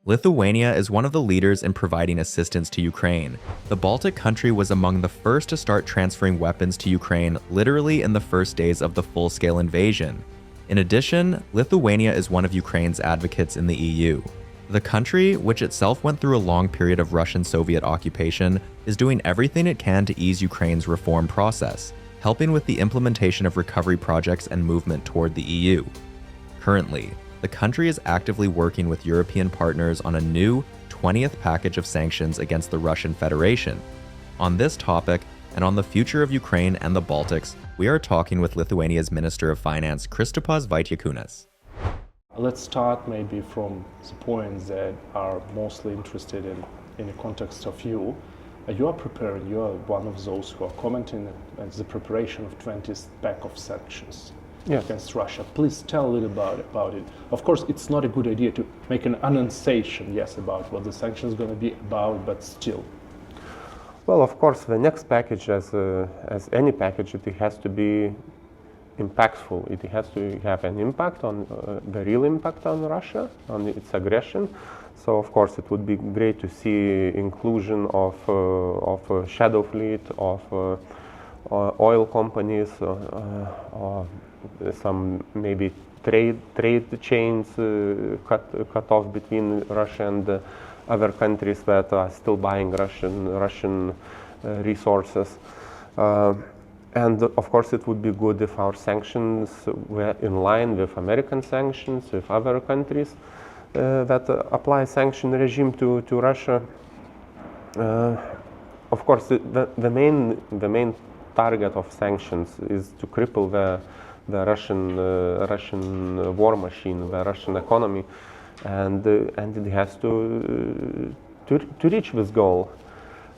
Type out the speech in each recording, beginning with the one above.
Lithuania is one of the leaders in providing assistance to Ukraine. The Baltic country was among the first to start transferring weapons to Ukraine literally in the first days of the full-scale invasion. In addition, Lithuania is one of Ukraine's advocates in the EU. The country, which itself went through a long period of Russian Soviet occupation, is doing everything it can to ease Ukraine's reform process, helping with the implementation of recovery projects and movement toward the EU. Currently, the country is actively working with European partners on a new 20th package of sanctions against the Russian Federation. On this topic, and on the future of Ukraine and the Baltics, we are talking with Lithuania's Minister of Finance, Kristupas Vaitiekūnas. Let's start maybe from the points that are mostly interested in the context of you. You are preparing, you are one of those who are commenting on the preparation of 20th pack of sanctions against Russia. Please tell a little about it. Of course, it's not a good idea to make an annunciation, about what the sanctions are going to be about, but still. Well, of course, the next package, as any package, it has to be impactful. It has to have an impact on the real impact on Russia, on its aggression. So, of course, it would be great to see inclusion of a shadow fleet, of oil companies, or some maybe trade chains cut off between Russia and other countries that are still buying Russian resources. And of course, it would be good if our sanctions were in line with American sanctions, with other countries that apply sanction regime to Russia. Of course, the main target of sanctions is to cripple the Russian war machine, the Russian economy, and it has to reach this goal.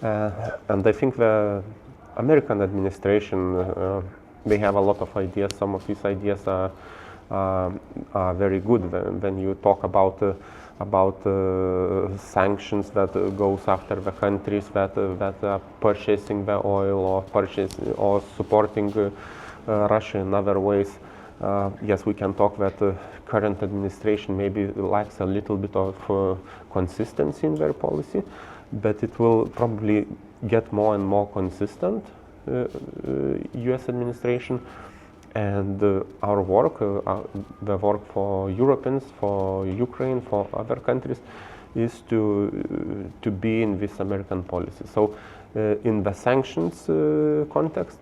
And I think the American administration, they have a lot of ideas. Some of these ideas are very good. When you talk about sanctions that goes after the countries that are purchasing the oil or supporting Russia in other ways. Yes, we can talk that the current administration maybe lacks a little bit of consistency in their policy, but it will probably get more and more consistent, US administration, and our work, the work for Europeans, for Ukraine, for other countries, is to be in this American policy. So in the sanctions context,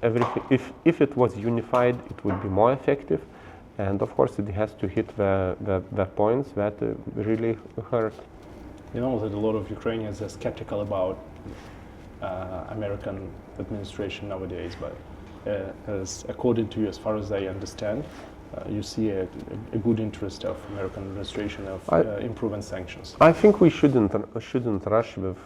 if it was unified, it would be more effective, and of course it has to hit the points that really hurt. You know that a lot of Ukrainians are skeptical about American administration nowadays, but as according to you, as far as I understand, you see a good interest of American administration of improving sanctions. I think we shouldn't rush with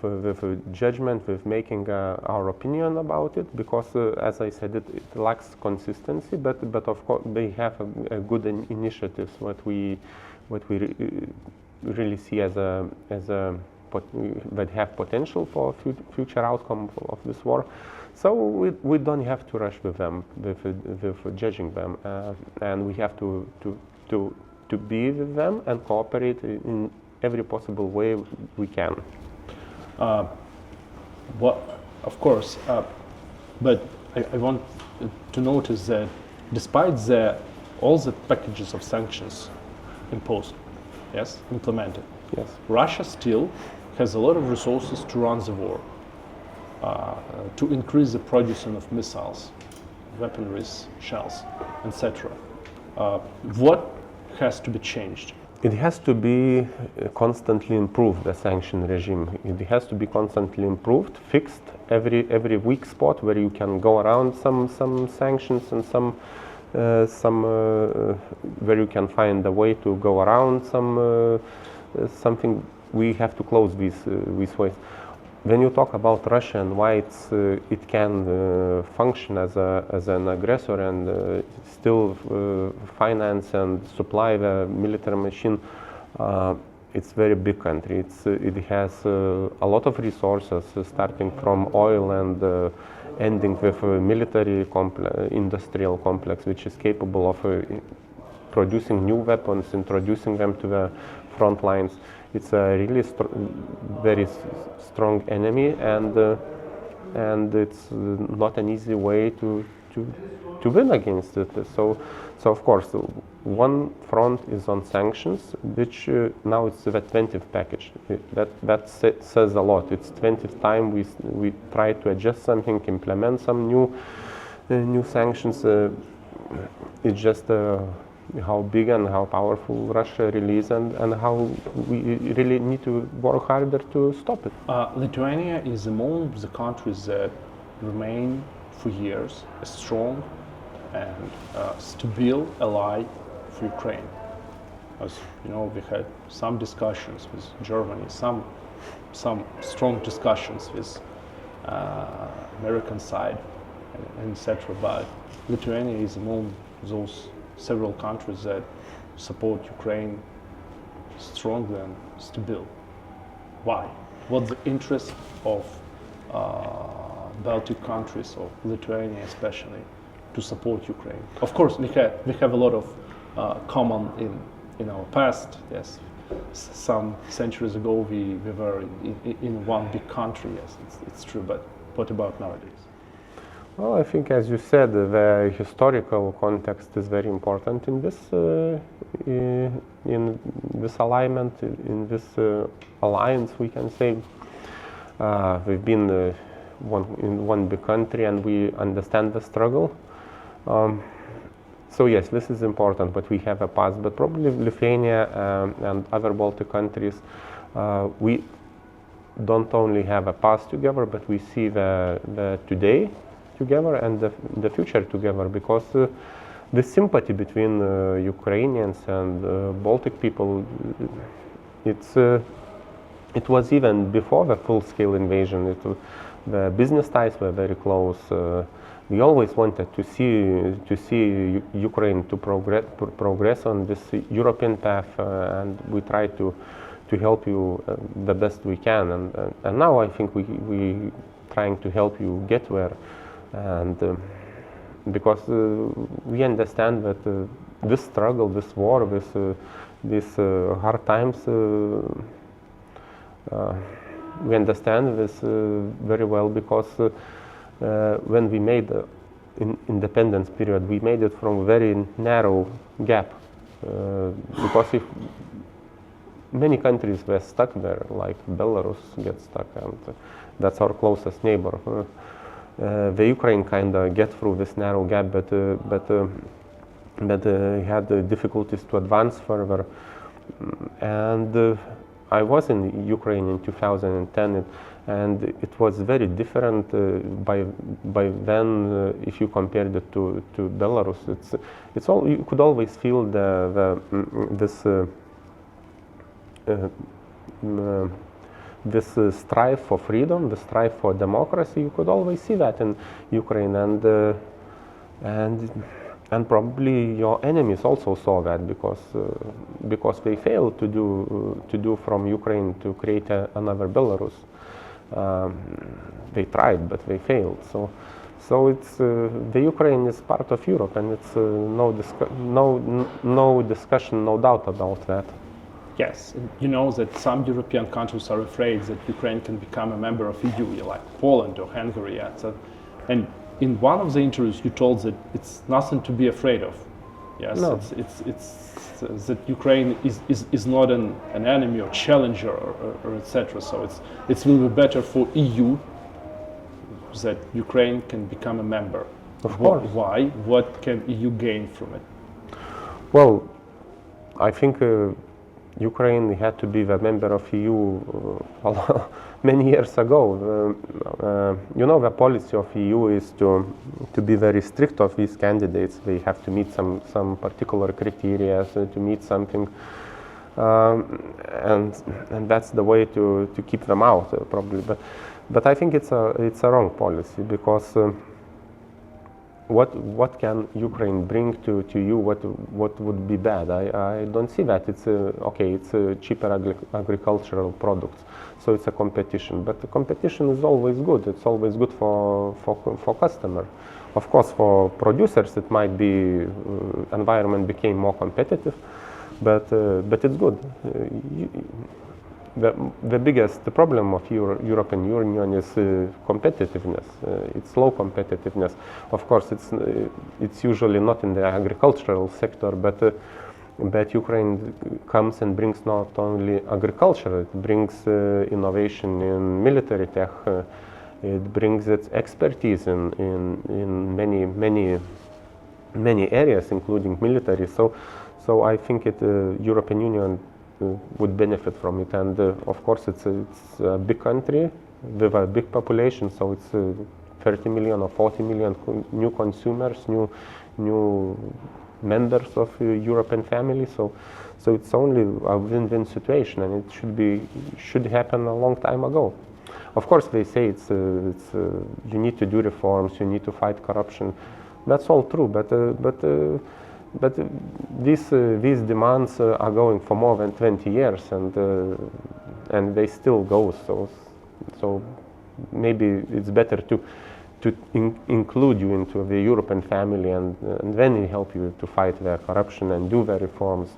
judgment, with making our opinion about it, because as I said, it lacks consistency. But of course they have a good initiatives. What we really see as that have potential for future outcome of this war. So we don't have to rush with them, with judging them, and we have to be with them and cooperate in every possible way we can. Of course, but I want to notice that despite all the packages of sanctions imposed, implemented, Russia still has a lot of resources to run the war. To increase the production of missiles, weaponries, shells, etc. What has to be changed? It has to be constantly improved, the sanction regime. It has to be constantly improved, fixed every weak spot where you can go around some sanctions and some where you can find a way to go around something. We have to close these ways. When you talk about Russia and why it can function as an aggressor and still finance and supply the military machine, it's a very big country. It has a lot of resources, starting from oil and ending with a military industrial complex, which is capable of producing new weapons, introducing them to the front lines. It's a really very strong enemy, and it's not an easy way to win against it. So of course, one front is on sanctions, which now it's the 20th package. That says a lot. It's 20th time we try to adjust something, implement some new sanctions. It's just how big and how powerful Russia really is, and how we really need to work harder to stop it. Lithuania is among the countries that remain for years a strong and stable ally for Ukraine. As you know, we had some discussions with Germany, some strong discussions with American side, and etc. But Lithuania is among those several countries that support Ukraine strongly and stable. Why? What's the interest of Baltic countries, of Lithuania especially, to support Ukraine? Of course, we have a lot of common in our past. Yes, some centuries ago we were in one big country. Yes, it's true. But what about nowadays? Well, I think, as you said, the historical context is very important in this alignment, in this alliance. We can say we've been in one big country, and we understand the struggle. So yes, this is important, but we have a past. But probably Lithuania and other Baltic countries, we don't only have a past together, but we see the today together and the future together, because the sympathy between Ukrainians and Baltic people, it was even before the full-scale invasion. The business ties were very close. We always wanted to see Ukraine to progress on this European path, and we try to help you the best we can. And now I think we trying to help you get there. And because we understand that this struggle, this war, these hard times, we understand this very well, because when we made the independence period, we made it from a very narrow gap, because if many countries were stuck there, like Belarus gets stuck, and that's our closest neighbor. The Ukraine kind of get through this narrow gap, but had difficulties to advance further. And I was in Ukraine in 2010, and it was very different by then. If you compared it to Belarus, it's all, you could always feel this strive for freedom, the strive for democracy. You could always see that in Ukraine, and probably your enemies also saw that, because they failed to do from Ukraine to create another Belarus. They tried, but they failed. So it's the Ukraine is part of Europe, and it's no discussion, no doubt about that. Yes, you know that some European countries are afraid that Ukraine can become a member of EU, like Poland or Hungary. And in one of the interviews, you told that it's nothing to be afraid of. Yes, no. It's that Ukraine is not an enemy or challenger or etc. So it will be better for EU that Ukraine can become a member. Of course. Why? What can EU gain from it? Well, I think Ukraine had to be the member of EU many years ago. You know, the policy of EU is to be very strict of these candidates. They have to meet some particular criteria, to meet something, and that's the way to keep them out, probably. But I think it's a wrong policy, because what can Ukraine bring to you? What would be bad? I don't see that. It's okay. It's cheaper agricultural products, so it's a competition. But the competition is always good. It's always good for customer. Of course, for producers, it might be environment became more competitive, but it's good. The biggest problem of European Union is competitiveness. It's low competitiveness. Of course, it's usually not in the agricultural sector, but Ukraine comes and brings not only agriculture, it brings innovation in military tech. It brings its expertise in many areas, including military. So I think European Union would benefit from it. And of course, it's a big country with a big population. So it's 30 million or 40 million new consumers, new members of European family. So it's only a win-win situation, and it should happen a long time ago. Of course, they say you need to do reforms, you need to fight corruption. That's all true, but these demands are going for more than 20 years, and they still go. So maybe it's better to include you into the European family, and then help you to fight the corruption and do the reforms.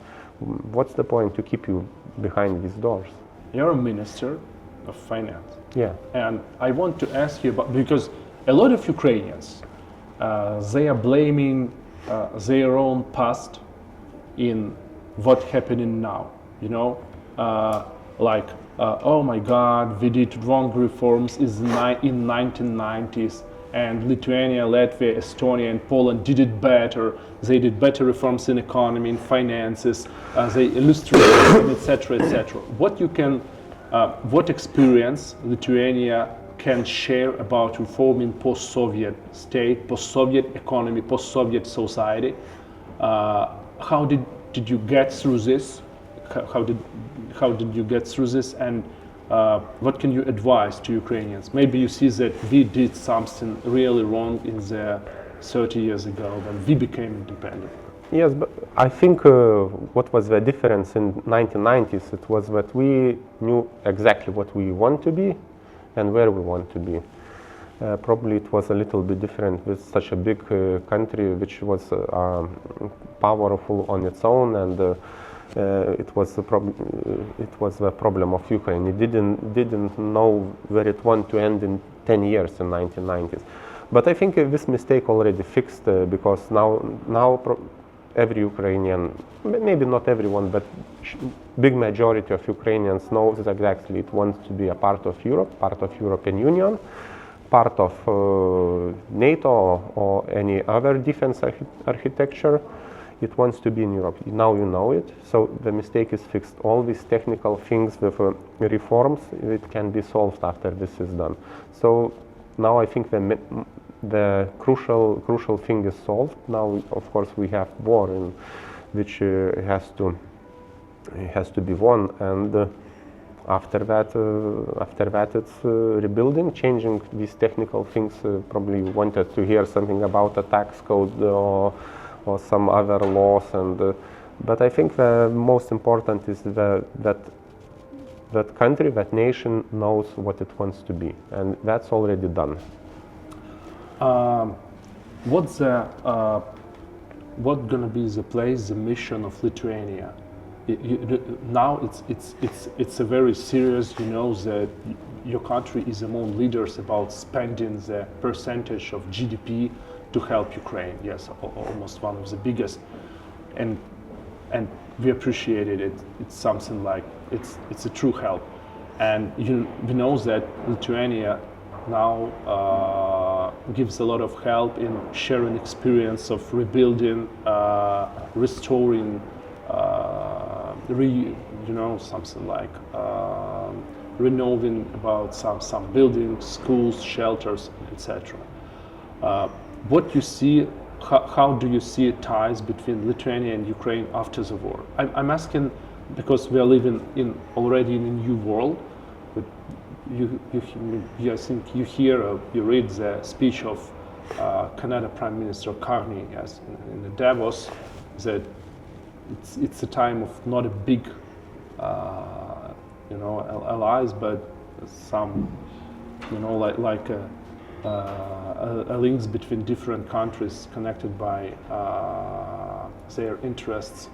What's the point to keep you behind these doors? You're a minister of finance. Yeah. And I want to ask you about, because a lot of Ukrainians, they are blaming their own past in what's happening now. You know, oh my God, we did wrong reforms in 1990s, and Lithuania, Latvia, Estonia, and Poland did it better. They did better reforms in economy, in finances. They illustrated, etc., etc. What experience Lithuania can share about reforming post-Soviet state, post-Soviet economy, post-Soviet society? How did you get through this? How did you get through this? And what can you advise to Ukrainians? Maybe you see that we did something really wrong in the 30 years ago when we became independent. Yes, but I think what was the difference in 1990s, it was that we knew exactly what we want to be and where we want to be. Probably it was a little bit different with such a big country which was powerful on its own, and it was the problem of Ukraine. It didn't know where it wanted to end in 10 years in 1990s. But I think this mistake already fixed because now every Ukrainian, maybe not everyone, but big majority of Ukrainians knows exactly it wants to be a part of Europe, part of European Union, part of NATO or any other defense architecture. It wants to be in Europe. Now you know it, so the mistake is fixed. All these technical things with reforms, it can be solved after this is done. So now I think the crucial thing is solved. Now, of course, we have war, which has to be won, and after that it's rebuilding, changing these technical things. Probably you wanted to hear something about a tax code or some other laws, but I think the most important is that country, that nation knows what it wants to be, and that's already done. What's gonna be the place, the mission of Lithuania? Now it's a very serious. You know that your country is among leaders about spending the percentage of GDP to help Ukraine. Yes, almost one of the biggest, and we appreciated it. It's something like it's a true help, and we know that Lithuania now gives a lot of help in sharing experience of rebuilding, restoring, something like renewing about some buildings, schools, shelters, etc. What you see, how do you see ties between Lithuania and Ukraine after the war? I'm asking because we are living already in a new world. But I think you hear, you read the speech of Canada Prime Minister Carney in the Davos, that it's a time of not a big, allies, but some, links between different countries connected by their interests.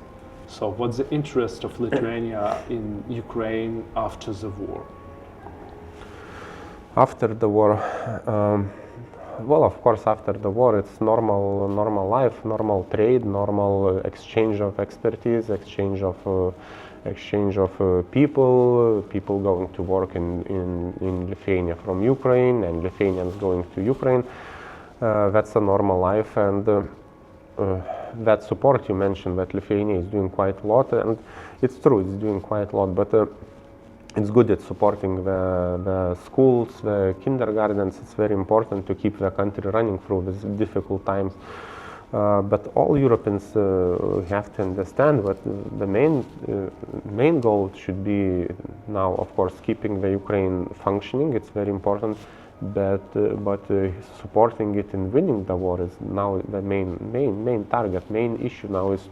So what's the interest of Lithuania in Ukraine after the war? After the war, well, of course, after the war, it's normal life, normal trade, normal exchange of expertise, exchange of people going to work in Lithuania from Ukraine, and Lithuanians going to Ukraine. That's a normal life, and that support you mentioned, that Lithuania is doing quite a lot, and it's true, it's doing quite a lot, but it's good at supporting the schools, the kindergartens. It's very important to keep the country running through these difficult times. But all Europeans have to understand that the main goal should be now, of course, keeping the Ukraine functioning. It's very important, but supporting it in winning the war is now the main target. Main issue now is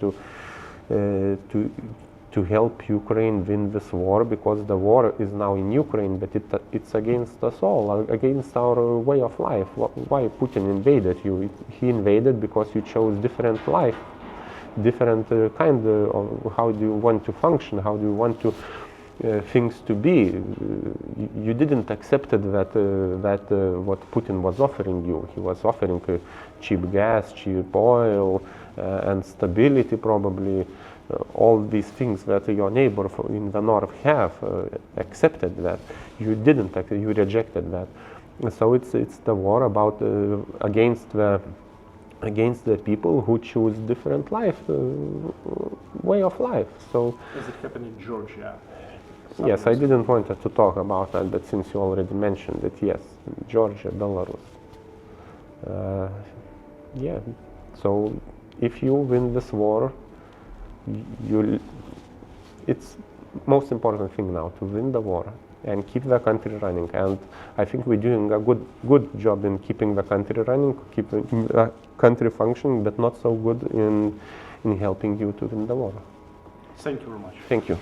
to help Ukraine win this war, because the war is now in Ukraine, but it's against us all, against our way of life. Why Putin invaded you? He invaded because you chose different life, different kind of how do you want to function, how do you want to things to be. You didn't accept that what Putin was offering you. He was offering cheap gas, cheap oil, and stability probably. All these things that your neighbor in the north have accepted that. You didn't, you rejected that. So it's the war about against the people who choose different way of life. So Does it happen in Georgia? yes, I didn't want to talk about that, but since you already mentioned it, yes, Georgia, Belarus. Yeah, so if you win this war, it's most important thing now to win the war and keep the country running. And I think we're doing a good job in keeping the country running, keeping the country functioning, but not so good in helping you to win the war. Thank you very much. Thank you.